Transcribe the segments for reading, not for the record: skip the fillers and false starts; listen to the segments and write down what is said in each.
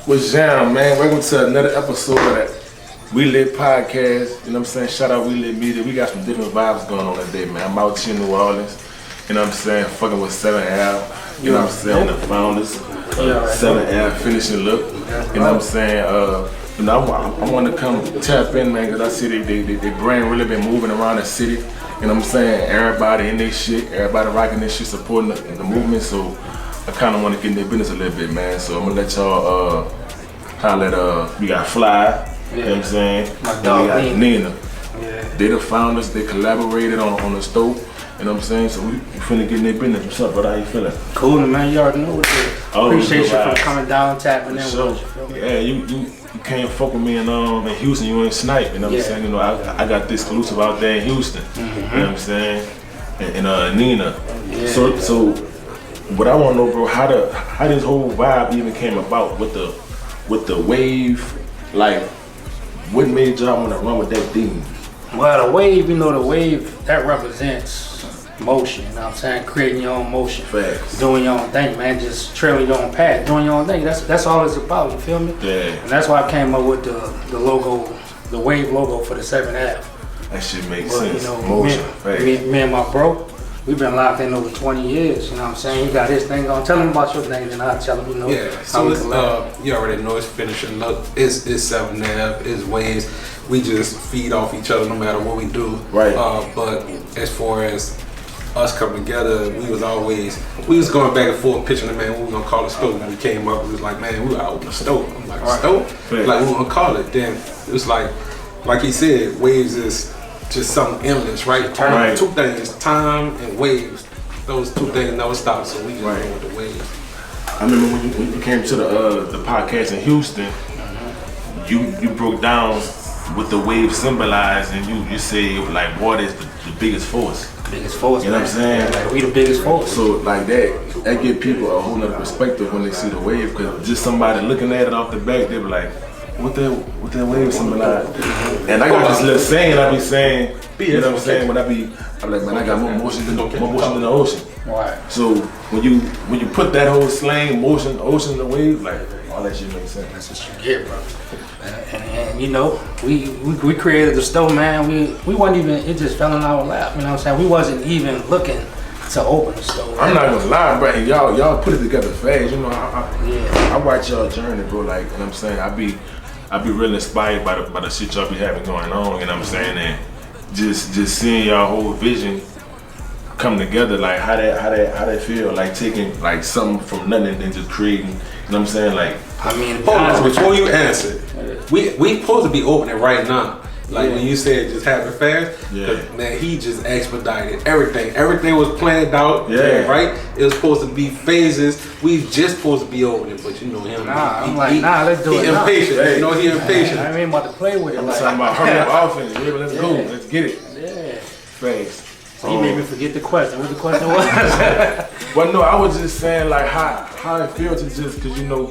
What's jam, man? Welcome to another episode of that We Lit podcast. You know what I'm saying? Shout out We Lit Media. We got some different vibes going on today, man. I'm out here in New Orleans. You know what I'm saying? Fucking with 7L. You know what I'm saying? The founders. 7L finishing look. You know what I'm saying? You know, I want to come tap in, man, because I see they brand really been moving around the city. You know what I'm saying? Everybody in their shit, everybody rocking this shit, supporting the movement. So I kind of want to get in their business a little bit, man. So I'm going to let y'all holler at, we got Phlye, you know what I'm saying? My dog, we got Nina. Yeah. They the founders, they collaborated on the stove, you know what I'm saying? So we finna get in their business. What's up, brother? How you feeling? Cool, man. You already know what it is. Appreciate you for coming down, tapping in Sure. with us. You feel me? Yeah, you can't fuck with me in Houston, you ain't snipe, you know what I'm saying? You know, I got this exclusive out there in Houston, you know what I'm saying? And Nina. Yeah. So what I wanna know, bro, how this whole vibe even came about with the wave, like what made y'all wanna run with that theme? Well, the wave, you know, the wave, that represents motion, you know what I'm saying? Creating your own motion. Facts. Doing your own thing, man. Just trailing your own path. Doing your own thing. That's all it's about, you feel me? Yeah. And that's why I came up with the logo, the wave logo for the 7F. That shit makes But, sense. you know, Motion. me and my bro, we've been locked in over 20 years, you know what I'm saying? He got his thing on. Tell him about your thing, then I'll tell him, you know. Yeah, so it's, you already know it's finishing look. It's 7F, it's waves. We just feed off each other no matter what we do. Right. But as far as us coming together, we was going back and forth pitching the man what we gonna call the stove. When we came up, we was like, man, we gotta open a stove. I'm like, stove? Right. Like, we gonna call it. Then it was like he said, waves is just something endless, right? Right. Two things, time and waves. Those two things never stop, so we just Right. go with the waves. I remember when you came to the podcast in Houston, you broke down what the wave symbolized, and you say like water is the biggest force. Biggest force, You know man. what I'm saying? Like, we the biggest force. So like that give people a whole nother perspective when they see the wave, because just somebody looking at it off the back, they be like, what that wave symbolize? And I got this little saying I be saying, you know what I'm saying? When I'm like, man, I got more motion than the ocean. Right. So when you put that whole slang, motion, ocean, the wave, like all that shit makes sense. That's what you get, bro. And you know, we created the stove, man. We wasn't even, it just fell in our lap, you know what I'm saying? We wasn't even looking to open the stove. I'm not gonna lie, bro. Y'all put it together fast. You know, I watch y'all journey, bro. Like, you know what I'm saying? I be really inspired by the shit y'all be having going on. You know what I'm saying? And just seeing y'all whole vision come together. Like how that feel? Like taking like something from nothing and then just creating. You know what I'm saying? Like, I mean, Hold on, before you answer, we supposed to be opening right now. Like when you said just happen fast, man, he just expedited everything. Everything was planned out, right? It was supposed to be phases. We just supposed to be opening, but you know him. Let's do it. He impatient. Hey. You know he impatient. I ain't about to play with it. I'm Like, talking about hurry up offense. Yeah, let's go. Let's get it. yeah. Fast. So you made me forget the question. What the question was? Well, no, I was just saying like how it feels to just, cause you know,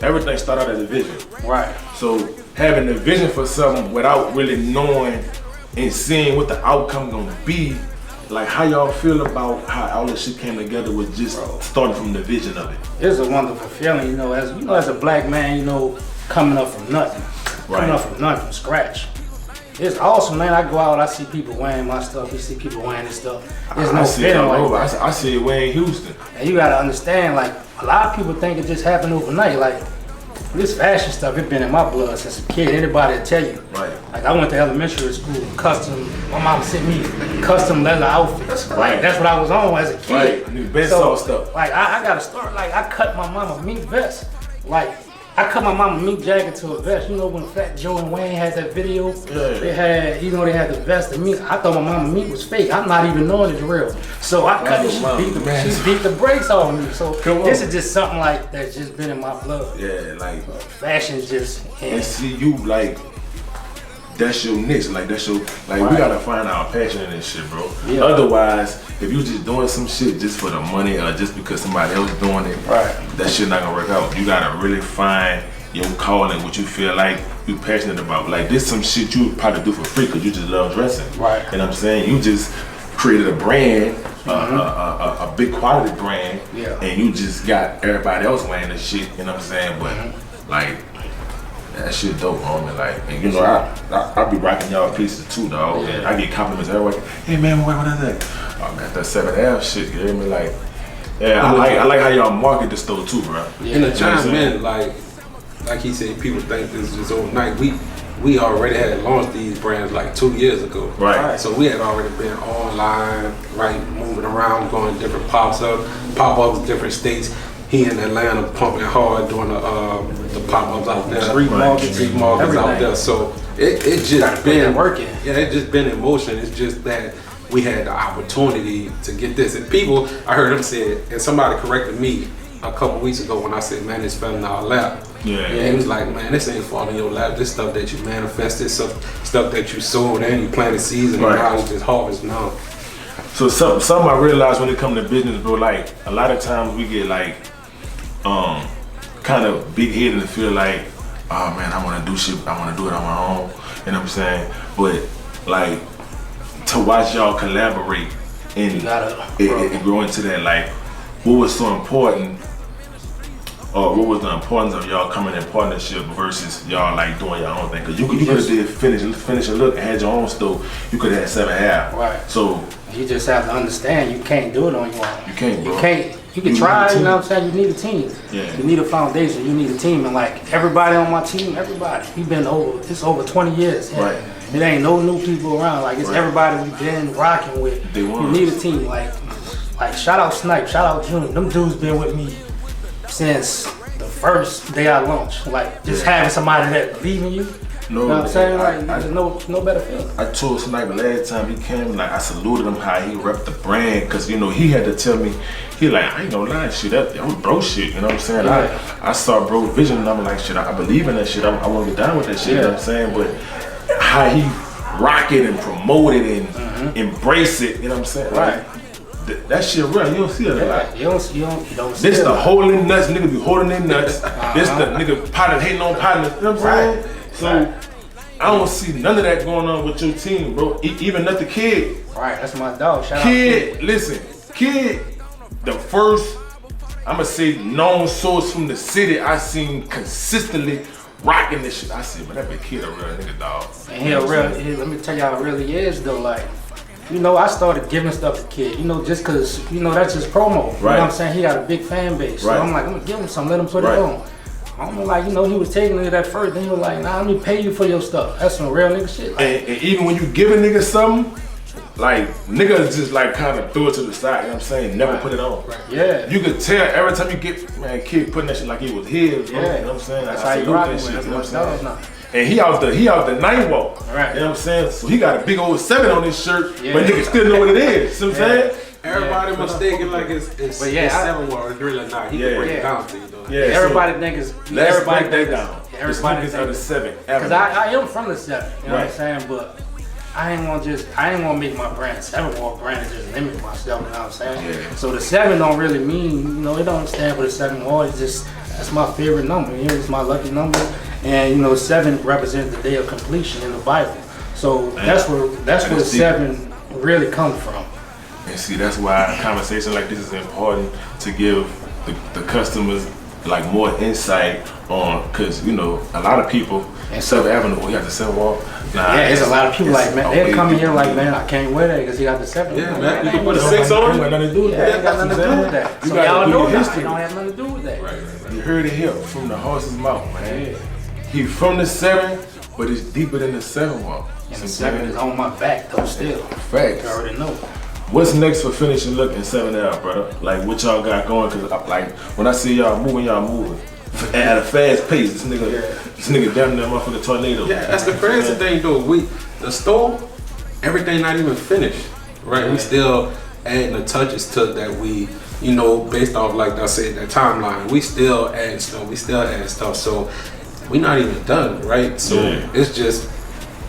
everything started out as a vision. Right. So having a vision for something without really knowing and seeing what the outcome gonna be, like how y'all feel about how all this shit came together with just starting from the vision of it. It's a wonderful feeling, you know, as a black man, you know, coming up from nothing. Coming up from nothing, from scratch. It's awesome, man. I go out, I see people wearing my stuff. You see people wearing this stuff. There's no feeling like that. I see it way in Houston. And you gotta understand, like, a lot of people think it just happened overnight. Like, this fashion stuff, it been in my blood since a kid. Anybody will tell you. Right. Like, I went to elementary school, my mom sent me custom leather outfits. Like, that's what I was on as a kid. Right, best so, stuff. Like, I got a story. Like, I cut my mama mink vest. Like, I cut my mama mink jacket to a vest. You know when Fat Joe and Wayne had that video? Yeah. They had the vest of mink. I thought my mama mink was fake. I'm not even knowing it's real. So I cut it. She beat the brakes off me. So this is just something like that's just been in my blood. Yeah, like fashion's just. And see you like. That's your niche, like that's your, like we gotta find our passion in this shit, bro. Yeah. Otherwise, if you just doing some shit just for the money or just because somebody else doing it, that shit not gonna work out. You gotta really find your calling, what you feel like you passionate about. Like this some shit you would probably do for free because you just love dressing. Right. You know what I'm saying? You just created a brand, a big quality brand, and you just got everybody else wearing this shit, you know what I'm saying? But like that shit dope, homie. Like, and you know, I be rocking y'all pieces too, dog. Yeah. I get compliments every week. Hey man, what is that? Oh man, that 7F shit. You hear me? Like, yeah, I like how y'all market the store too, bro. Yeah. In the time, man, like he said, people think this is overnight. We already had launched these brands like 2 years ago. Right. So we had already been online, right, moving around, going to different pop-ups, different states. He in Atlanta pumping hard doing the pop-ups out there. Street markets out there. So it just been working. Yeah, it just been in motion. It's just that we had the opportunity to get this. And people, I heard him say it, and somebody corrected me a couple weeks ago when I said, man, this fell in our lap. Yeah. And he was like, man, this ain't falling in your lap. This stuff that you manifested, stuff that you sowed and you planted seeds and now it's just harvest now. So something I realized when it comes to business, bro, like a lot of times we get like kind of big headed and feel like, oh man, I want to do shit, I want to do it on my own. You know what I'm saying? But like to watch y'all collaborate and grow into that, like what was so important, or what was the importance of y'all coming in partnership versus y'all like doing your own thing? Cause you could have did finish a look and had your own store. You could have had 7 Right. So you just have to understand you can't do it on your own. You can't, bro. You can try, you know what I'm saying? You need a team. Yeah. You need a foundation, you need a team. And like everybody on my team, we've been it's over 20 years. Right. It ain't no new people around. Like it's everybody we've been rocking with. You need a team. Like shout out Snipe, shout out June. Them dudes been with me since the first day I launched. Like just having somebody that believe in you. No, you know what I'm saying? Like there's no better feeling. I told Sniper last time he came, like I saluted him how he repped the brand, cause you know he had to tell me, he like, I ain't gonna lie, shit, that was bro shit, you know what I'm saying? Yeah. I saw bro vision and I'm like, shit, I believe in that shit, I wanna get down with that shit, you know what I'm saying? But how he rock it and promote it and embrace it, you know what I'm saying? Right. Like, that shit real, you don't see it a lot. You don't see This it the a lot. holding nuts, nigga be holding their nuts. This the nigga partner hating on partners, you know what I'm saying? So I don't see none of that going on with your team, bro. Even not the kid. Right, that's my dog. Shout out Kid, listen, Kid, the first, I'ma say known source from the city I seen consistently rocking this shit. I said, man, that big Kid a real nigga, dog. And let me tell y'all how it really is though, like, you know, I started giving stuff to Kid, you know, just cause, you know, that's just promo. You know what I'm saying? He got a big fan base. So I'm like, I'm gonna give him something, let him put it on. I'm like, you know, he was taking it at first, then he was like, nah, let me pay you for your stuff. That's some real nigga shit. Like, and even when you give a nigga something, like, niggas just like kind of throw it to the side, you know what I'm saying? Never put it on. Yeah. You could tell every time you get, man, Kid putting that shit like it was his, bro. You know what I'm saying? That's how you rock with, that's my dog now. And he out the night walk. Right. You know what I'm saying? So he got a big old 7 on his shirt, but niggas still know what it is. You know what I'm saying? Everybody mistaken like it's 7 or it's really not. He can break it down to you though. Yeah, everybody think it's everybody think down. Everybody think it's the 7. Because I am from the 7. You know what I'm saying? But I ain't gonna make my brand 7 Walk brand and just limit myself. You know what I'm saying? Yeah. So the 7 don't really mean, you know, it don't stand for the 7 Walk. It's just that's my favorite number. You know, it's my lucky number. And you know, 7 represents the day of completion in the Bible. So that's where the 7 really comes from. And see, that's why a conversation like this is important to give the customers like more insight on, cause you know a lot of people in 7th Avenue, we got the 7 Walk. There's a lot of people like, man, they'll come in here like, man, I can't wear that because he got the 7. Yeah, man, you can put a 6 on. Ain't got nothing to do with that. Ain't got nothing to do with that. So y'all know that. It don't have nothing to do with that. Right. You heard it here from the horse's mouth, man. Yeah. He from the 7, but it's deeper than the 7 Walk. And the 7 is on my back though still. Facts. You already know. What's next for Finishing Look in 7L, brother? Like what y'all got going? Cause like when I see y'all moving at a fast pace. This nigga down there, motherfucking tornado. Yeah, that's the crazy thing though. The store, everything not even finished, right? We still adding the touches to that. We, you know, based off like I said, that timeline. We still add stuff. So we not even done, right? So it's just.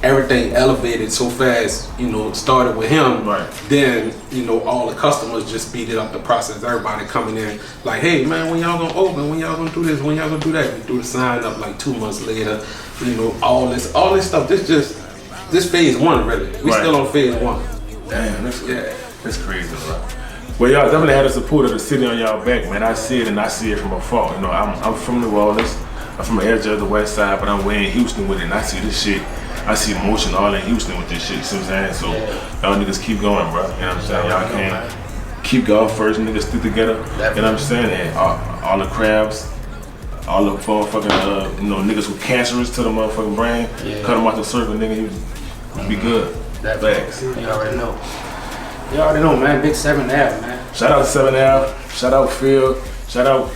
Everything elevated so fast, you know, started with him. Right. Then, you know, all the customers just speeded up the process. Everybody coming in like, hey man, when y'all gonna open? When y'all gonna do this? When y'all gonna do that? We do the sign up like 2 months later. You know, all this stuff. This phase 1 really. We still on phase 1. Damn, that's crazy, bro. Well, y'all definitely had the support of the city on y'all back, man. I see it and I see it from afar. You know, I'm from New Orleans. I'm from the edge of the west side, but I'm way in Houston with it, and I see this shit. I see motion all in Houston with this shit, you see what I'm saying? So y'all niggas keep going, bro. You know what I'm saying? Y'all can't keep going first, niggas stick together. You know what I'm saying? And all the crabs, all the motherfucking, you know, niggas with cancerous to the motherfucking brain, cut them out the circle, nigga, he be good. Facts. You already know. You already know, man. Big 7th Ave, man. Shout out to 7th Ave. Shout out Phil. Shout out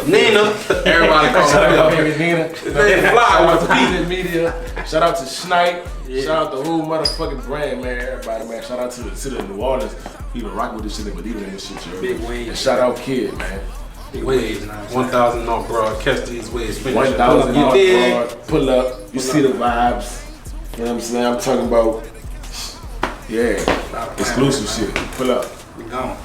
Nina. Everybody calls Shout out her baby Nina. Phlye with the beat. Media. Shout out to Snipe. Shout out the whole motherfucking brand, man. Everybody, man. Shout out to the city of New Orleans. People rock with this shit and believing in this shit, you Big waves. And shout out Kid, man. Big waves. 1,000 North Broad. Catch these waves. 1,000 North Broad. Pull up. You see the vibes. You know what I'm saying? I'm talking about, exclusive shit. Pull up. We gone.